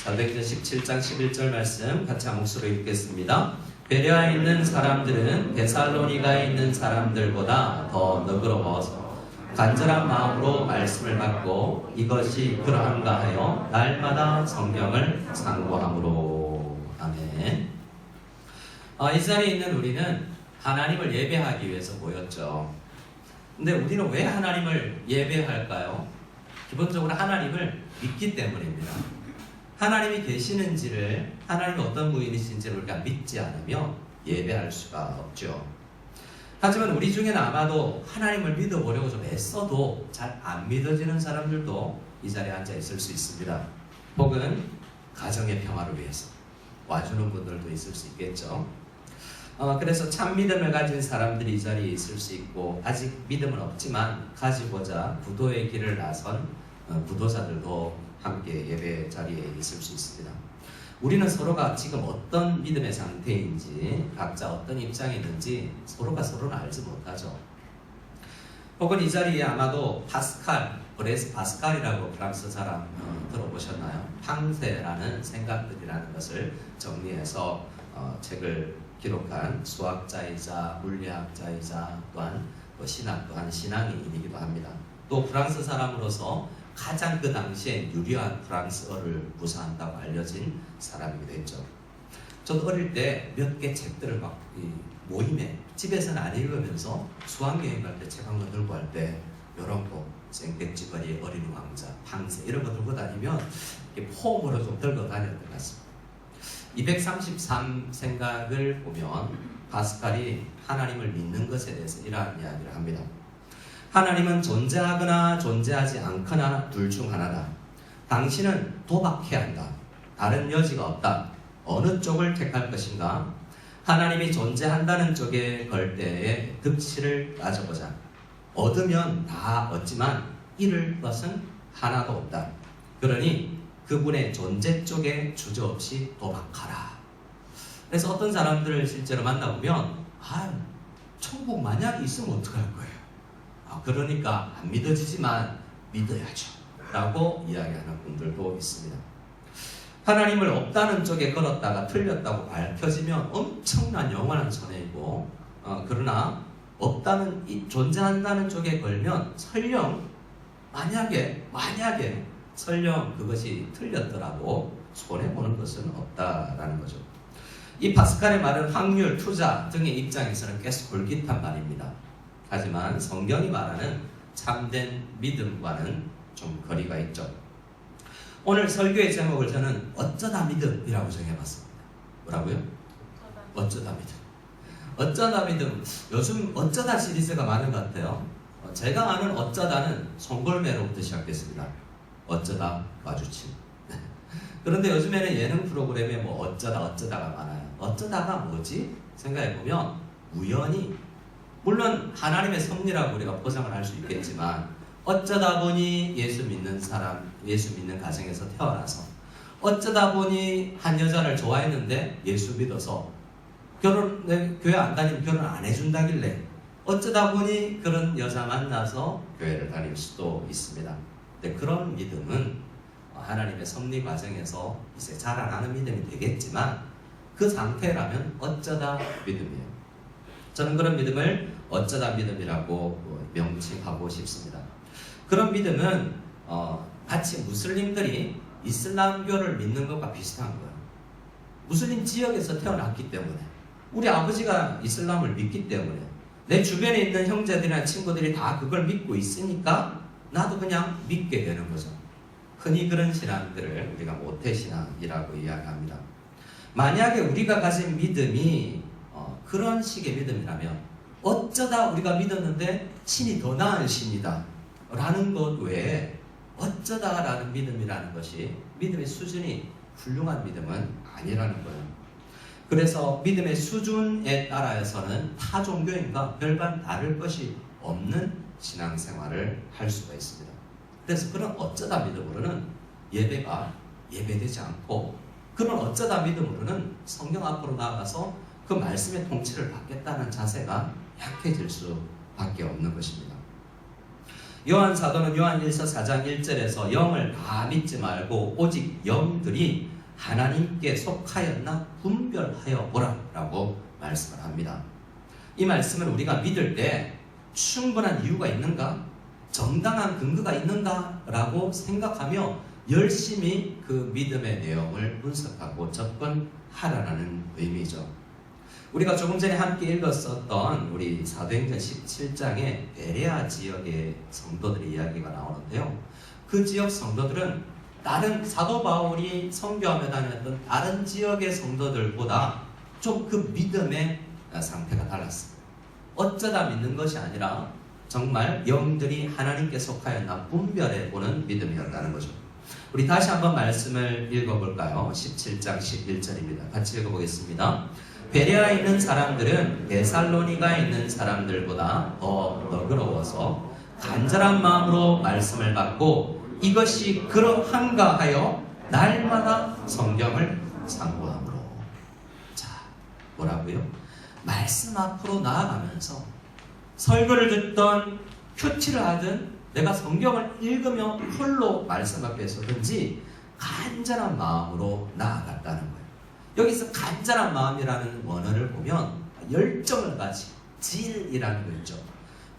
사도행전 17장 11절 말씀 같이 한 목소리로 읽겠습니다. 베레아에 있는 사람들은 데살로니가에 있는 사람들보다 더 너그러워서 간절한 마음으로 말씀을 받고 이것이 그러한가 하여 날마다 성경을 상고함으로. 아멘. 이 자리에 있는 우리는 하나님을 예배하기 위해서 모였죠. 근데 우리는 왜 하나님을 예배할까요? 기본적으로 하나님을 믿기 때문입니다. 하나님이 계시는지를, 하나님이 어떤 분이신지를 우리가 믿지 않으면 예배할 수가 없죠. 하지만 우리 중에는 아마도 하나님을 믿어보려고 좀 애써도 잘 안 믿어지는 사람들도 이 자리에 앉아 있을 수 있습니다. 혹은 가정의 평화를 위해서 와주는 분들도 있을 수 있겠죠. 그래서 참 믿음을 가진 사람들이 이 자리에 있을 수 있고, 아직 믿음은 없지만 가지고자 구도의 길을 나선 구도자들도 함께 예배 자리에 있을 수 있습니다. 우리는 서로가 지금 어떤 믿음의 상태인지, 각자 어떤 입장에 있는지 서로가 서로는 알지 못하죠. 혹은 이 자리에 아마도 파스칼, 브레스 파스칼이라고 프랑스 사람 들어보셨나요? 팡세라는 생각들이라는 것을 정리해서 책을 기록한 수학자이자 물리학자이자 또한 신학 또한 신앙인이기도 합니다. 또 프랑스 사람으로서 가장 그 당시에 유리한 프랑스어를 구사한다고 알려진 사람이기도 했죠. 저도 어릴 때 몇 개 책들을 막 모임에 집에서는 안 읽으면서 수학여행 갈 때 책 한 권 들고 할 때 이런 거 생백지거리의 어린 왕자, 팡세 이런 거 들고 다니면 폼으로 좀 들고 다녔던 것 같습니다. 233 생각을 보면 파스칼이 하나님을 믿는 것에 대해서 이러한 이야기를 합니다. 하나님은 존재하거나 존재하지 않거나 둘 중 하나다. 당신은 도박해야 한다. 다른 여지가 없다. 어느 쪽을 택할 것인가? 하나님이 존재한다는 쪽에 걸 때의 득실을 따져보자. 얻으면 다 얻지만 잃을 것은 하나도 없다. 그러니 그분의 존재 쪽에 주저없이 도박하라. 그래서 어떤 사람들을 실제로 만나보면 천국 만약에 있으면 어떡할 거예요? 그러니까 안 믿어지지만 믿어야죠 라고 이야기하는 분들도 있습니다. 하나님을 없다는 쪽에 걸었다가 틀렸다고 밝혀지면 엄청난 영원한 손해이고, 그러나 없다는, 존재한다는 쪽에 걸면 설령 만약에 설령 그것이 틀렸더라도 손해보는 것은 없다라는 거죠. 이 파스칼의 말은 확률, 투자 등의 입장에서는 계속 골깃한 말입니다. 하지만 성경이 말하는 참된 믿음과는 좀 거리가 있죠. 오늘 설교의 제목을 저는 어쩌다 믿음이라고 정해봤습니다. 뭐라고요? 어쩌다 믿음. 어쩌다 믿음. 요즘 어쩌다 시리즈가 많은 것 같아요. 제가 아는 어쩌다는 송골매로부터 시작됐습니다. 어쩌다 마주침. 그런데 요즘에는 예능 프로그램에 어쩌다가 많아요. 어쩌다가 뭐지? 생각해보면 우연히, 물론 하나님의 섭리라고 우리가 포장을 할 수 있겠지만, 어쩌다 보니 예수 믿는 사람, 예수 믿는 가정에서 태어나서, 어쩌다 보니 한 여자를 좋아했는데 예수 믿어서 교회 안 다니면 결혼 안 해준다길래 어쩌다 보니 그런 여자 만나서 교회를 다닐 수도 있습니다. 근데 그런 믿음은 하나님의 섭리 과정에서 이제 자라나는 믿음이 되겠지만, 그 상태라면 어쩌다 믿음이에요. 저는 그런 믿음을 어쩌다 믿음이라고 명칭하고 싶습니다. 그런 믿음은 마치 무슬림들이 이슬람교를 믿는 것과 비슷한 거예요. 무슬림 지역에서 태어났기 때문에, 우리 아버지가 이슬람을 믿기 때문에, 내 주변에 있는 형제들이나 친구들이 다 그걸 믿고 있으니까 나도 그냥 믿게 되는 거죠. 흔히 그런 신앙들을 우리가 모태신앙이라고 이야기합니다. 만약에 우리가 가진 믿음이 그런 식의 믿음이라면, 어쩌다 우리가 믿었는데 신이 더 나은 신이다 라는 것 외에 어쩌다라는 믿음이라는 것이 믿음의 수준이 훌륭한 믿음은 아니라는 거예요. 그래서 믿음의 수준에 따라서는 타 종교인과 별반 다를 것이 없는 신앙생활을 할 수가 있습니다. 그래서 그런 어쩌다 믿음으로는 예배가 예배되지 않고, 그런 어쩌다 믿음으로는 성경 앞으로 나아가서 그 말씀의 통치를 받겠다는 자세가 약해질 수밖에 없는 것입니다. 요한 사도는 요한 1서 4장 1절에서 영을 다 믿지 말고 오직 영들이 하나님께 속하였나 분별하여 보라 라고 말씀을 합니다. 이 말씀을 우리가 믿을 때 충분한 이유가 있는가? 정당한 근거가 있는가? 라고 생각하며 열심히 그 믿음의 내용을 분석하고 접근하라는 의미죠. 우리가 조금 전에 함께 읽었었던 우리 사도행전 17장의 베레아 지역의 성도들의 이야기가 나오는데요. 그 지역 성도들은 다른 사도 바울이 선교하며 다녔던 다른 지역의 성도들보다 좀 그 믿음의 상태가 달랐습니다. 어쩌다 믿는 것이 아니라 정말 영들이 하나님께 속하였나 분별해보는 믿음이었다는 거죠. 우리 다시 한번 말씀을 읽어볼까요? 17장 11절입니다. 같이 읽어보겠습니다. 베레아에 있는 사람들은 데살로니가에 있는 사람들보다 더 너그러워서 간절한 마음으로 말씀을 받고 이것이 그러한가 하여 날마다 성경을 상고함으로. 자, 뭐라고요? 말씀 앞으로 나아가면서 설교를 듣던 큐티를 하든 내가 성경을 읽으며 홀로 말씀 앞에 서든지 간절한 마음으로 나아갔다는 거예요. 여기서 간절한 마음이라는 원어를 보면 열정을 가진 질이라는 거 있죠.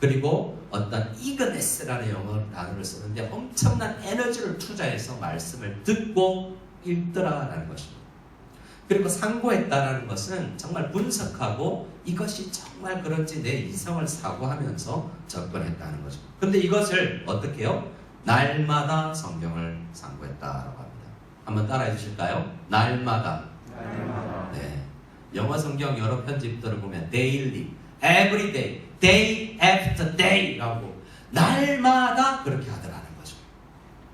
그리고 어떤 eagerness라는 영어 단어를 쓰는데 엄청난 에너지를 투자해서 말씀을 듣고 읽더라라는 것입니다. 그리고 상고했다라는 것은 정말 분석하고 이것이 정말 그런지 내 이성을 사고하면서 접근했다는 거죠. 근데 이것을 어떻게 해요? 날마다 성경을 상고했다라고 합니다. 한번 따라해 주실까요? 날마다. 네. 영어 성경 여러 편집들을 보면 daily, every day, day after day라고 날마다 그렇게 하더라는 거죠.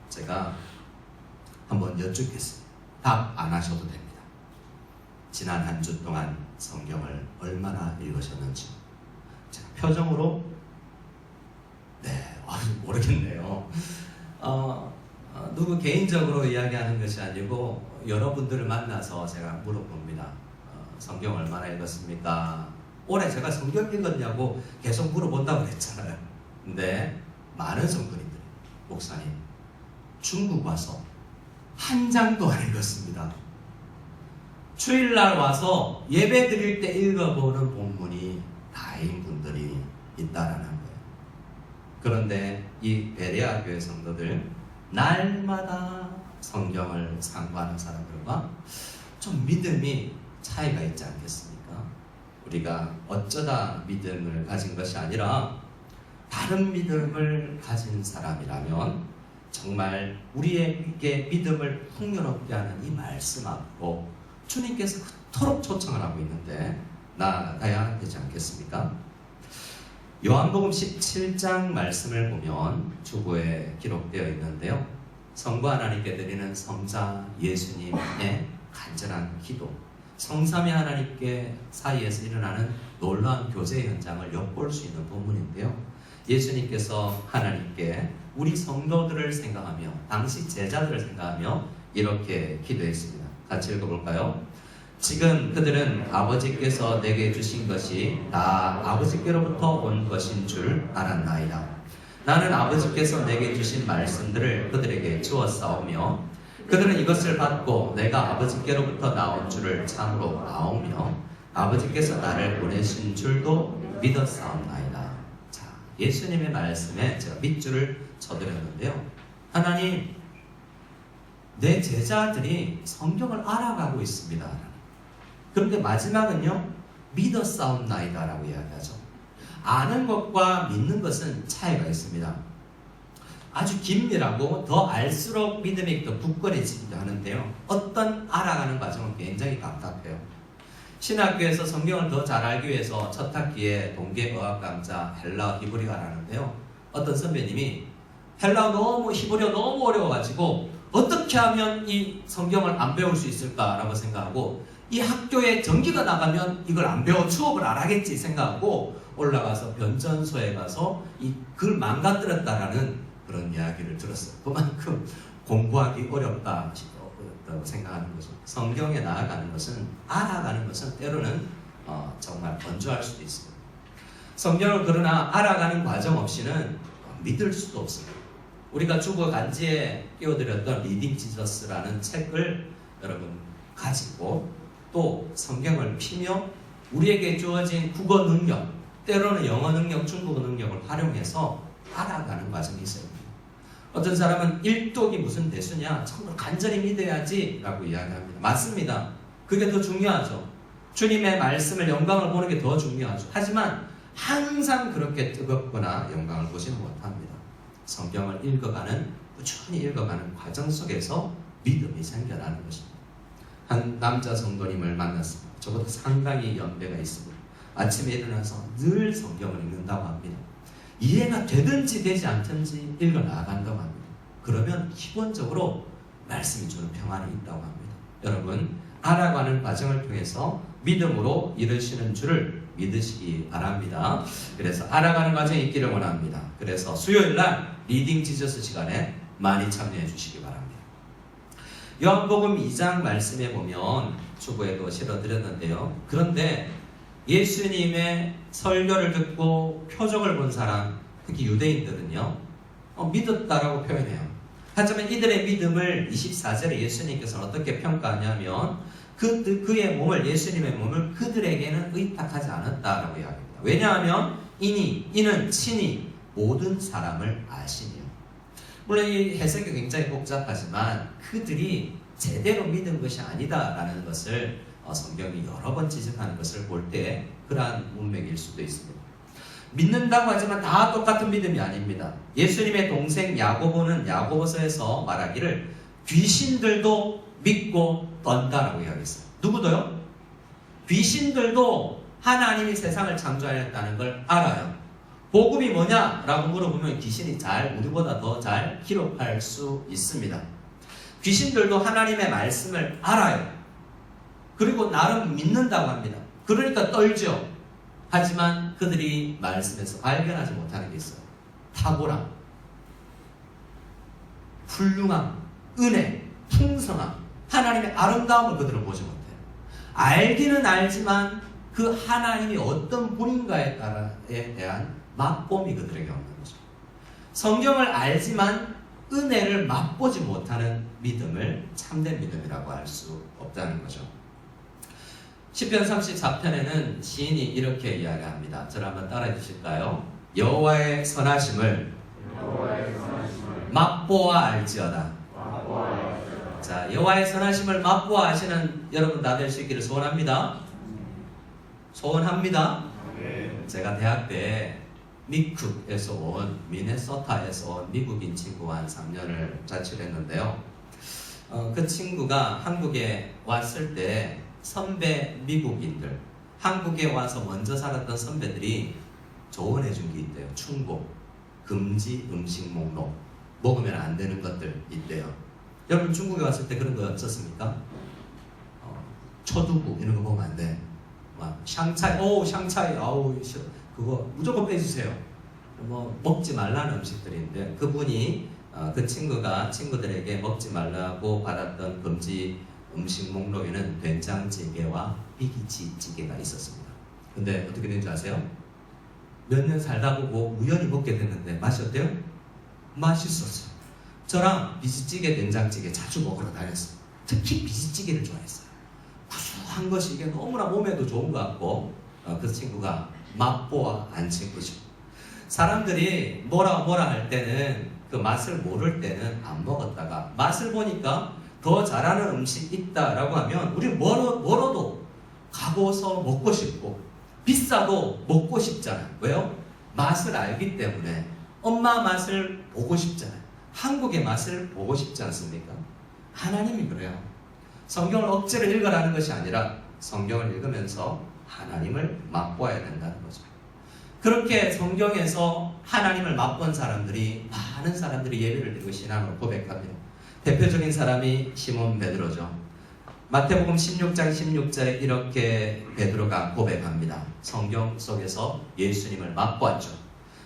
제가 한번 여쭙겠습니다. 답 안 하셔도 됩니다. 지난 한 주 동안 성경을 얼마나 읽으셨는지. 제가 표정으로 모르겠네요. 누구 개인적으로 이야기하는 것이 아니고 여러분들을 만나서 제가 물어봅니다. 성경 얼마나 읽었습니까? 올해 제가 성경 읽었냐고 계속 물어본다고 그랬잖아요. 근데 많은 성도님들, 목사님, 중국 와서 한 장도 안 읽었습니다. 주일날 와서 예배 드릴 때 읽어보는 본문이 다인 분들이 있다라는 거예요. 그런데 이 베레아 교회 성도들 날마다 성경을 상고하는 사람들과 좀 믿음이 차이가 있지 않겠습니까? 우리가 어쩌다 믿음을 가진 것이 아니라 다른 믿음을 가진 사람이라면 정말 우리에게 믿음을 풍요롭게 하는 이 말씀 앞으로 주님께서 그토록 초청을 하고 있는데 나아가야 되지 않겠습니까? 요한복음 17장 말씀을 보면 주보에 기록되어 있는데요. 성부 하나님께 드리는 성자 예수님의 간절한 기도, 성삼위 하나님께 사이에서 일어나는 놀라운 교제 현장을 엿볼 수 있는 본문인데요. 예수님께서 하나님께 우리 성도들을 생각하며 당시 제자들을 생각하며 이렇게 기도했습니다. 같이 읽어볼까요? 지금 그들은 아버지께서 내게 주신 것이 다 아버지께로부터 온 것인 줄 알았나이다. 나는 아버지께서 내게 주신 말씀들을 그들에게 주었사오며 그들은 이것을 받고 내가 아버지께로부터 나온 줄을 참으로 아오며 아버지께서 나를 보내신 줄도 믿었사옵나이다. 자, 예수님의 말씀에 제가 밑줄을 쳐드렸는데요. 하나님, 내 제자들이 성경을 알아가고 있습니다. 그런데 마지막은요, 믿었사옵나이다 라고 이야기하죠. 아는 것과 믿는 것은 차이가 있습니다. 아주 긴밀하고 더 알수록 믿음이 더 굳건해지기도 하는데요. 어떤 알아가는 과정은 굉장히 답답해요. 신학교에서 성경을 더 잘 알기 위해서 첫 학기에 동계어학 강좌 헬라 히브리어를 하는데요. 어떤 선배님이 헬라 히브리어 너무 어려워가지고 어떻게 하면 이 성경을 안 배울 수 있을까라고 생각하고 이 학교에 전기가 나가면 이걸 안 배워 추억을 안 하겠지 생각하고 올라가서 변전소에 가서 이 글 망가뜨렸다라는 그런 이야기를 들었어요. 그만큼 공부하기 어렵다고 생각하는 거죠. 성경에 나아가는 것은, 알아가는 것은 때로는 정말 건조할 수도 있습니다. 성경을 그러나 알아가는 과정 없이는 믿을 수도 없습니다. 우리가 주보 간지에 띄워드렸던 리딩 지저스라는 책을 여러분 가지고 또 성경을 피며 우리에게 주어진 국어 능력, 때로는 영어 능력, 중국어 능력을 활용해서 알아가는 과정이 있어요. 어떤 사람은 일독이 무슨 대수냐? 정말 간절히 믿어야지 라고 이야기합니다. 맞습니다. 그게 더 중요하죠. 주님의 말씀을 영광을 보는 게 더 중요하죠. 하지만 항상 그렇게 뜨겁거나 영광을 보지는 못합니다. 성경을 읽어가는, 꾸준히 읽어가는 과정 속에서 믿음이 생겨나는 것입니다. 한 남자 성도님을 만났습니다. 저보다 상당히 연배가 있습니다. 아침에 일어나서 늘 성경을 읽는다고 합니다. 이해가 되든지 되지 않든지 읽어나간다고 합니다. 그러면 기본적으로 말씀이 주는 평안이 있다고 합니다. 여러분, 알아가는 과정을 통해서 믿음으로 이르시는 줄을 믿으시기 바랍니다. 그래서 알아가는 과정이 있기를 원합니다. 그래서 수요일날 리딩 지저스 시간에 많이 참여해 주시기 바랍니다. 요한복음 2장 말씀에 보면 주보에도 실어드렸는데요. 그런데 예수님의 설교를 듣고 표적을 본 사람, 특히 유대인들은요, 믿었다라고 표현해요. 하지만 이들의 믿음을 24절에 예수님께서는 어떻게 평가하냐면 그의 몸을, 예수님의 몸을 그들에게는 의탁하지 않았다라고 이야기합니다. 왜냐하면 이는 친히 모든 사람을 아시니요. 물론 이 해석이 굉장히 복잡하지만 그들이 제대로 믿은 것이 아니다라는 것을 성경이 여러 번 지적하는 것을 볼 때 그러한 문맥일 수도 있습니다. 믿는다고 하지만 다 똑같은 믿음이 아닙니다. 예수님의 동생 야고보는 야고보서에서 말하기를 귀신들도 믿고 떤다라고 이야기했어요. 누구도요? 귀신들도 하나님이 세상을 창조하였다는 걸 알아요. 복음이 뭐냐라고 물어보면 귀신이 우리보다 더 잘 기록할 수 있습니다. 귀신들도 하나님의 말씀을 알아요. 그리고 나름 믿는다고 합니다. 그러니까 떨죠. 하지만 그들이 말씀에서 발견하지 못하는 게 있어요. 탁월함, 훌륭함, 은혜, 풍성함, 하나님의 아름다움을 그들은 보지 못해요. 알기는 알지만 그 하나님이 어떤 분인가에 대한 맛봄이 그들에게 없는 거죠. 성경을 알지만 은혜를 맛보지 못하는 믿음을 참된 믿음이라고 할 수 없다는 거죠. 시편 34편에는 시인이 이렇게 이야기합니다. 저를 한번 따라해 주실까요? 여호와의 선하심을 맛보아 알지어다. 자, 여호와의 선하심을 맛보아 아시는 여러분 다 될 수 있기를 소원합니다. 소원합니다. 제가 대학 때 미쿡에서 온, 미네소타에서 온 미국인 친구와 한 3년을 자취를 했는데요. 그 친구가 한국에 왔을 때 선배 미국인들, 한국에 와서 먼저 살았던 선배들이 조언해 준 게 있대요. 충고, 금지 음식 목록, 먹으면 안 되는 것들 있대요. 여러분 중국에 왔을 때 그런 거 없었습니까? 초두부 이런 거 보면 안 돼. 샹차이, 샹차이, 그거 무조건 빼주세요. 먹지 말라는 음식들인데 그분이 그 친구가 친구들에게 먹지 말라고 받았던 금지 음식 목록에는 된장찌개와 비기치찌개가 있었습니다. 근데 어떻게 된지 아세요? 몇 년 살다 보고 우연히 먹게 됐는데 맛이 어때요? 맛있었어요. 저랑 비지찌개, 된장찌개 자주 먹으러 다녔어요. 특히 비지찌개를 좋아했어요. 구수한 것이 이게 너무나 몸에도 좋은 것 같고 그 친구가 맛보아 안 친구죠. 사람들이 뭐라 할 때는 그 맛을 모를 때는 안 먹었다가 맛을 보니까 더 잘하는 음식 있다라고 하면 우리 멀어도 가고서 먹고 싶고 비싸도 먹고 싶잖아요. 왜요? 맛을 알기 때문에 엄마 맛을 보고 싶잖아요. 한국의 맛을 보고 싶지 않습니까? 하나님이 그래요. 성경을 억지로 읽으라는 것이 아니라 성경을 읽으면서 하나님을 맛보아야 된다는 거죠. 그렇게 성경에서 하나님을 맛본 사람들이, 많은 사람들이 예배를 드리고 신앙을 고백합니다. 대표적인 사람이 시몬 베드로죠. 마태복음 16장 16절에 이렇게 베드로가 고백합니다. 성경 속에서 예수님을 맛보았죠.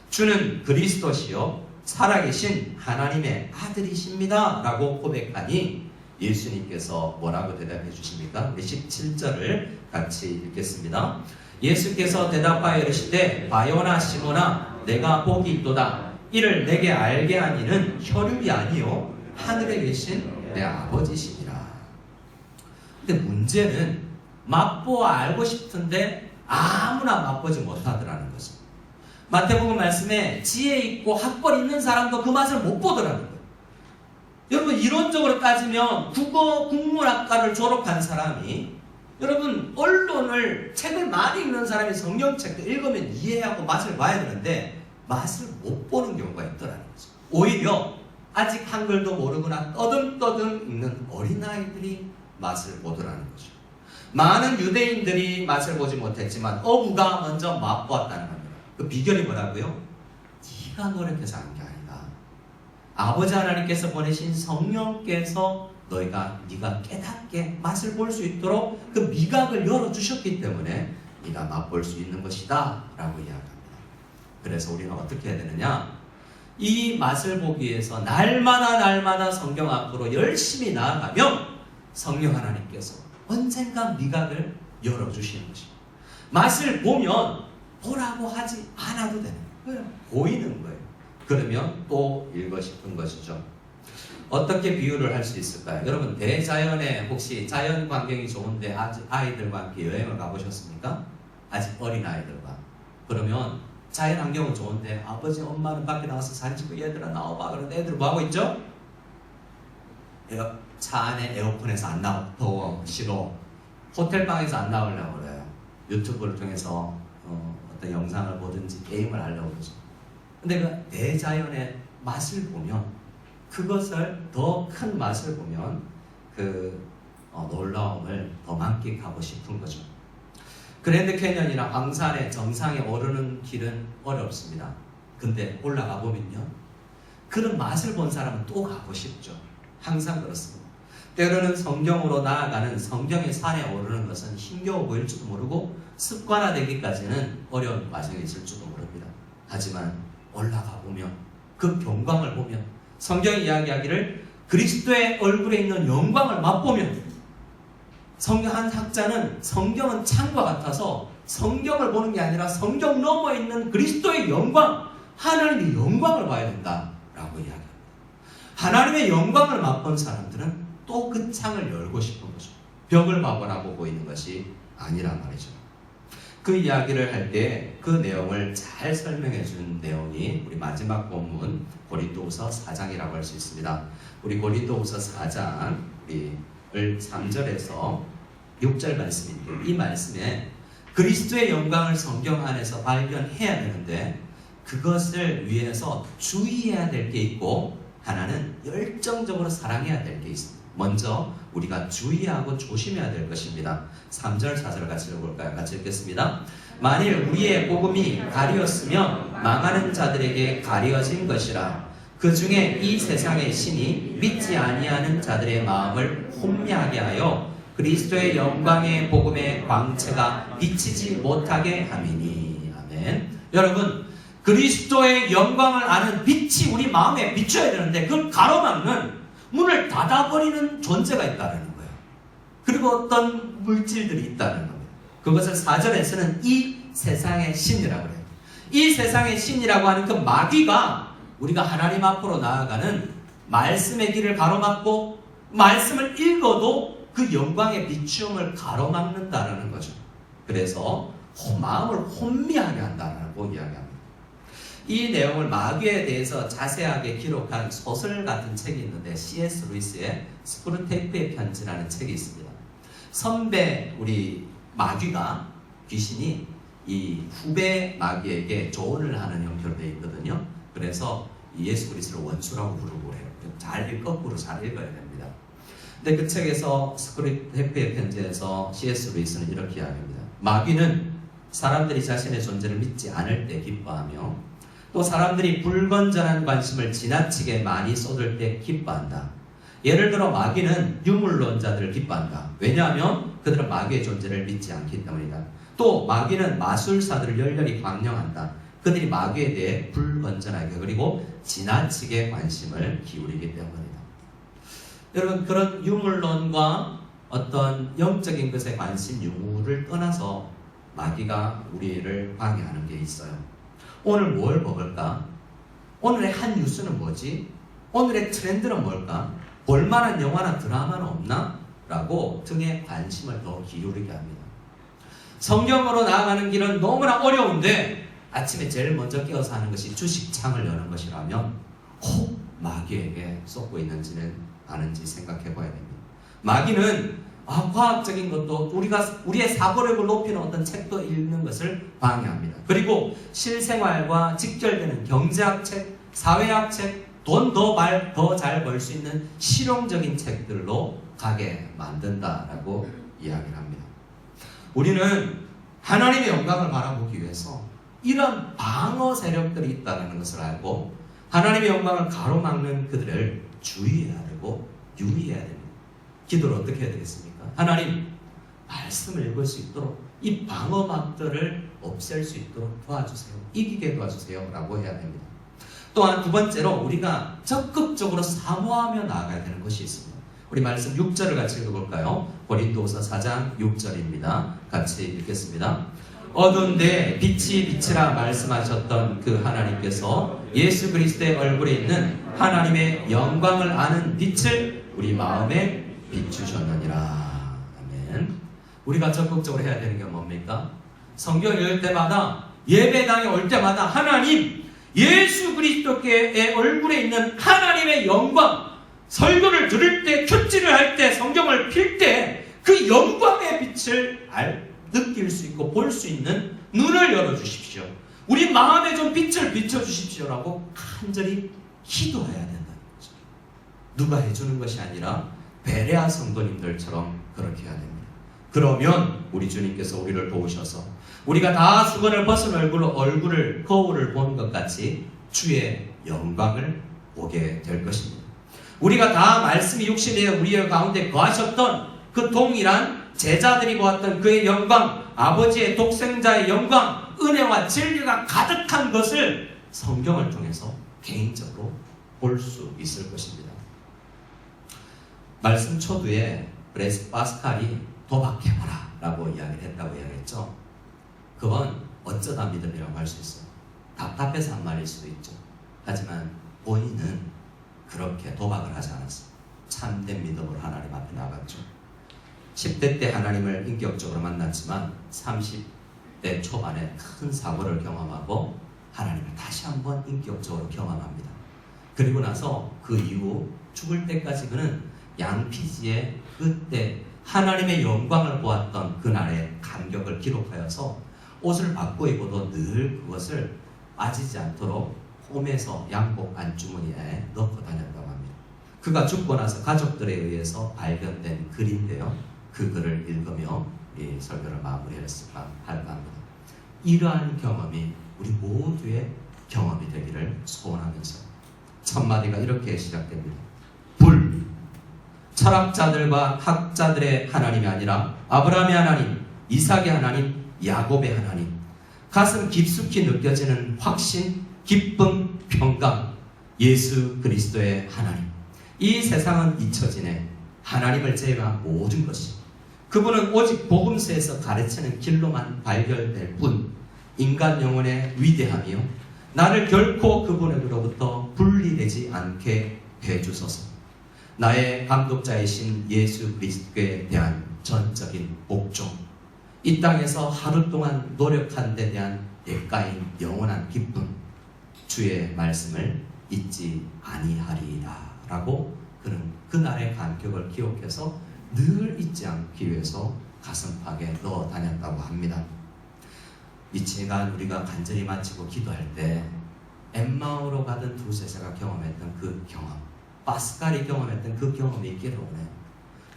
주는 그리스도시요 살아계신 하나님의 아들이십니다 라고 고백하니 예수님께서 뭐라고 대답해 주십니까? 우리 17절을 같이 읽겠습니다. 예수께서 대답하여 이르시되 바요나 시몬아 내가 복이 있도다. 이를 내게 알게 하니는 혈육이 아니요 하늘에 계신 내 아버지시니라. 근데 문제는 맛보아 알고 싶은데 아무나 맛보지 못하더라는 거죠. 마태복음 말씀에 지혜 있고 학벌 있는 사람도 그 맛을 못 보더라는 거예요. 여러분 이론적으로 따지면 국어 국문학과를 졸업한 사람이 여러분 언론을 책을 많이 읽는 사람이 성경책도 읽으면 이해하고 맛을 봐야 되는데 맛을 못 보는 경우가 있더라는 거죠. 오히려 아직 한글도 모르거나 떠듬떠듬 읽는 어린아이들이 맛을 보더라는 거죠. 많은 유대인들이 맛을 보지 못했지만 어부가 먼저 맛보았다는 겁니다. 그 비결이 뭐라고요? 네가 노력해서 한 게 아니다. 아버지 하나님께서 보내신 성령께서 네가 깨닫게 맛을 볼 수 있도록 그 미각을 열어주셨기 때문에 네가 맛볼 수 있는 것이다 라고 이야기합니다. 그래서 우리는 어떻게 해야 되느냐? 이 맛을 보기 위해서 날마다 성경 앞으로 열심히 나아가면 성령 하나님께서 언젠가 미각을 열어주시는 것입니다. 맛을 보면 보라고 하지 않아도 되는 거예요. 보이는 거예요. 그러면 또 읽고 싶은 것이죠. 어떻게 비유를 할 수 있을까요? 여러분 대자연에 혹시 자연 광경이 좋은데 아이들과 함께 여행을 가보셨습니까? 아직 어린 아이들과. 그러면 자연 환경은 좋은데 아버지 엄마는 밖에 나와서 사진 찍고 얘들아 나와봐. 그런데 애들 뭐 하고 있죠? 차 안에 에어컨에서 안 나와. 더워 싫어. 호텔방에서 안 나오려고 그래요. 유튜브를 통해서 어떤 영상을 보든지 게임을 하려고 그러죠. 근데 그 대자연의 맛을 보면 그것을 더 큰 맛을 보면 그 놀라움을 더 만끽하고 싶은 거죠. 그랜드 캐년이나 황산의 정상에 오르는 길은 어렵습니다. 근데 올라가 보면요, 그런 맛을 본 사람은 또 가고 싶죠. 항상 그렇습니다. 때로는 성경으로 나아가는 성경의 산에 오르는 것은 힘겨워 보일지도 모르고 습관화되기까지는 어려운 과정이 있을지도 모릅니다. 하지만 올라가 보면 그 경광을 보면 성경이 이야기하기를 그리스도의 얼굴에 있는 영광을 맛보면, 성경 한 학자는 성경은 창과 같아서 성경을 보는 게 아니라 성경 너머에 있는 그리스도의 영광, 하나님의 영광을 봐야 된다라고 이야기합니다. 하나님의 영광을 맛본 사람들은 또 그 창을 열고 싶은 거죠. 벽을 바라보고 보이는 것이 아니란 말이죠. 그 이야기를 할 때 그 내용을 잘 설명해 준 내용이 우리 마지막 본문 고린도후서 4장이라고 할 수 있습니다. 우리 고린도후서 4장 우리를 3절에서 6절 말씀인데, 이 말씀에 그리스도의 영광을 성경 안에서 발견해야 되는데 그것을 위해서 주의해야 될 게 있고 하나는 열정적으로 사랑해야 될 게 있습니다. 먼저 우리가 주의하고 조심해야 될 것입니다. 3절 4절 같이 읽어볼까요? 같이 읽겠습니다. 만일 우리의 복음이 가리었으면 망하는 자들에게 가리어진 것이라. 그 중에 이 세상의 신이 믿지 아니하는 자들의 마음을 혼미하게 하여 그리스도의 영광의 복음의 광채가 비치지 못하게 함이니. 아멘. 여러분, 그리스도의 영광을 아는 빛이 우리 마음에 비춰야 되는데 그걸 가로막는, 문을 닫아버리는 존재가 있다는 거예요. 그리고 어떤 물질들이 있다는 겁니다. 그것을 4절에서는 이 세상의 신이라고 해요. 이 세상의 신이라고 하는 그 마귀가 우리가 하나님 앞으로 나아가는 말씀의 길을 가로막고 말씀을 읽어도 그 영광의 비추음을 가로막는다라는 거죠. 그래서 마음을 혼미하게 한다라고 이야기합니다. 이 내용을 마귀에 대해서 자세하게 기록한 소설 같은 책이 있는데 C.S. 루이스의 스크루테이프의 편지라는 책이 있습니다. 선배 우리 마귀가, 귀신이 이 후배 마귀에게 조언을 하는 형태로 되어 있거든요. 그래서 예수 그리스도를 원수라고 부르고 해요. 거꾸로 잘 읽어야 됩니다. 근데 그 책에서 스크루테이프의 편지에서 C.S. 루이스는 이렇게 이야기합니다. 마귀는 사람들이 자신의 존재를 믿지 않을 때 기뻐하며 또 사람들이 불건전한 관심을 지나치게 많이 쏟을 때 기뻐한다. 예를 들어 마귀는 유물론자들을 기뻐한다. 왜냐하면 그들은 마귀의 존재를 믿지 않기 때문이다. 또 마귀는 마술사들을 열렬히 광명한다. 그들이 마귀에 대해 불건전하게 그리고 지나치게 관심을 기울이기 때문이다. 여러분, 그런 유물론과 어떤 영적인 것에 관심 유무를 떠나서 마귀가 우리를 방해하는 게 있어요. 오늘 뭘 먹을까? 오늘의 한 뉴스는 뭐지? 오늘의 트렌드는 뭘까? 볼만한 영화나 드라마는 없나? 라고 등에 관심을 더 기울이게 합니다. 성경으로 나아가는 길은 너무나 어려운데 아침에 제일 먼저 깨어서 하는 것이 주식창을 여는 것이라면 혹 마귀에게 쏟고 있는지는 아는지 생각해 봐야 됩니다. 마귀는 과학적인 것도 우리의 사고력을 높이는 어떤 책도 읽는 것을 방해합니다. 그리고 실생활과 직결되는 경제학 책, 사회학 책, 돈 더 잘 벌 수 있는 실용적인 책들로 가게 만든다라고 이야기를 합니다. 우리는 하나님의 영광을 바라보기 위해서 이런 방어 세력들이 있다는 것을 알고 하나님의 영광을 가로막는 그들을 주의해야 되고 유의해야 됩니다. 기도를 어떻게 해야 되겠습니까? 하나님, 말씀을 읽을 수 있도록 이 방어막들을 없앨 수 있도록 도와주세요. 이기게 도와주세요. 라고 해야 됩니다. 또한 두 번째로 우리가 적극적으로 사모하며 나아가야 되는 것이 있습니다. 우리 말씀 6절을 같이 읽어볼까요? 고린도후서 4장 6절입니다. 같이 읽겠습니다. 어두운데 빛이 빛이라 말씀하셨던 그 하나님께서 예수 그리스도의 얼굴에 있는 하나님의 영광을 아는 빛을 우리 마음에 비추셨느니라. 아멘. 우리가 적극적으로 해야 되는 게 뭡니까? 성경 읽을 때마다 예배당에 올 때마다 하나님, 예수 그리스도의 얼굴에 있는 하나님의 영광, 설교를 들을 때, 큐티를 할 때, 성경을 필 때 그 영광의 빛을 느낄 수 있고 볼 수 있는 눈을 열어주십시오. 우리 마음에 좀 빛을 비춰주십시오라고 간절히 기도해야 된다는 거죠. 누가 해주는 것이 아니라 베레아 성도님들처럼 그렇게 해야 됩니다. 그러면 우리 주님께서 우리를 도우셔서 우리가 다 수건을 벗은 거울을 보는 것 같이 주의 영광을 보게 될 것입니다. 우리가 다 말씀이 육신에 우리의 가운데 거하셨던 그 동일한 제자들이 보았던 그의 영광, 아버지의 독생자의 영광, 은혜와 진리가 가득한 것을 성경을 통해서 개인적으로 볼 수 있을 것입니다. 말씀 초두에 브레스 파스칼이 도박해봐라 라고 이야기를 했다고 이야기했죠. 그건 어쩌다 믿음이라고 할 수 있어요. 답답해서 한 말일 수도 있죠. 하지만 본인은 그렇게 도박을 하지 않았어요. 참된 믿음으로 하나님 앞에 나갔죠. 10대 때 하나님을 인격적으로 만났지만 30대 초반에 큰 사고를 경험하고 하나님을 다시 한번 인격적으로 경험합니다. 그리고 나서 그 이후 죽을 때까지 그는 양피지에 그때 하나님의 영광을 보았던 그날의 감격을 기록하여서 옷을 바꿔 입어도 늘 그것을 빠지지 않도록 홈에서 양복 안주머니에 넣고 다녔다고 합니다. 그가 죽고 나서 가족들에 의해서 발견된 글인데요. 그 글을 읽으며 이 설교를 마무리할까 합니다. 이러한 경험이 우리 모두의 경험이 되기를 소원하면서 첫 마디가 이렇게 시작됩니다. 불. 철학자들과 학자들의 하나님이 아니라 아브라함의 하나님, 이삭의 하나님, 야곱의 하나님. 가슴 깊숙이 느껴지는 확신, 기쁨, 평강. 예수 그리스도의 하나님. 이 세상은 잊혀지네. 하나님을 제외한 모든 것이. 그분은 오직 복음서에서 가르치는 길로만 발견될 뿐. 인간 영혼의 위대함이요. 나를 결코 그분으로부터 분리되지 않게 해주소서. 나의 감독자이신 예수 그리스도에 대한 전적인 복종. 이 땅에서 하루 동안 노력한 데 대한 대가인 영원한 기쁨. 주의 말씀을 잊지 아니하리라 라고 그는 그날의 감격을 기억해서 늘 잊지 않기 위해서 가슴팍에 넣어 다녔다고 합니다. 이 시간 우리가 간절히 마치고 기도할 때 엠마오로 가던 두 제자가 경험했던 그 경험, 파스칼이 경험했던 그 경험이 있기를 원해요.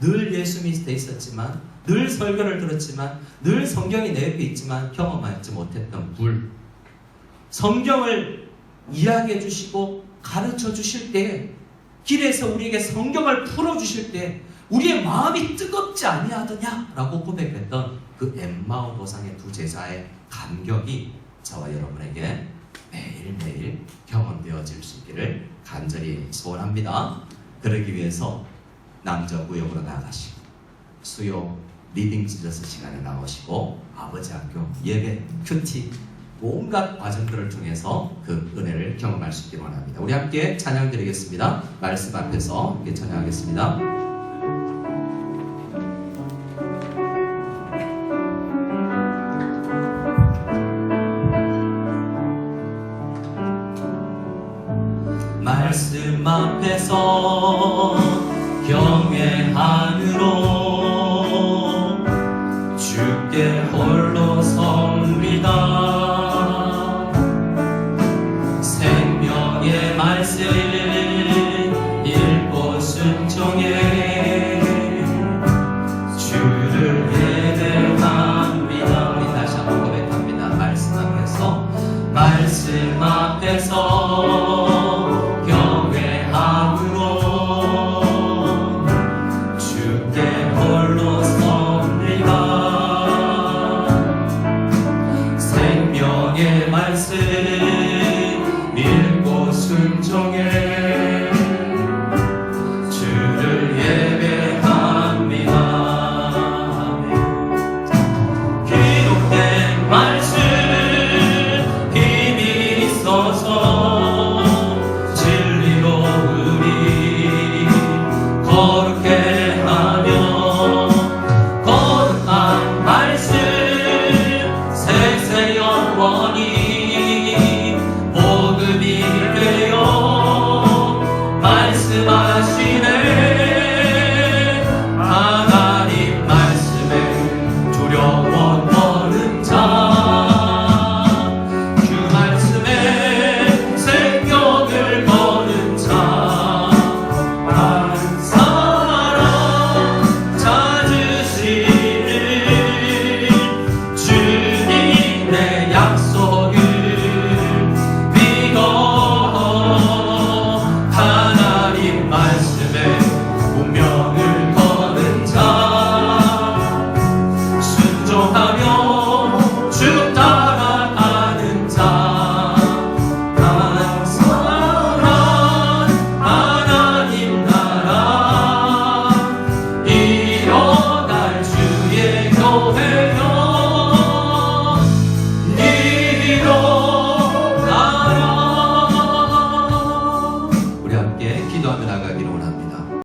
늘 예수 밑에 있었지만, 늘 설교를 들었지만, 늘 성경이 내 옆에 있지만 경험하지 못했던 불. 성경을 이야기해 주시고 가르쳐 주실 때, 길에서 우리에게 성경을 풀어주실 때 우리의 마음이 뜨겁지 아니하더냐? 라고 고백했던 그 엠마오 도상의 두 제자의 감격이 저와 여러분에게 매일매일 경험되어질 수 있기를 간절히 소원합니다. 그러기 위해서 남자 구역으로 나가시고 수요 리딩 지저스 시간에 나오시고 아버지 학교 예배 큐티 온갖 과정들을 통해서 그 은혜를 경험할 수 있기를 원합니다. 우리 함께 찬양 드리겠습니다. 말씀 앞에서 함께 찬양하겠습니다. 앞에서 경외함으로 주께 홀로 섭니다. 생명의 말씀 읽고 순종해 주를 예배합니다. 우리 다시 한번 고백합니다. 말씀 앞에서 경외함으로 주께 홀로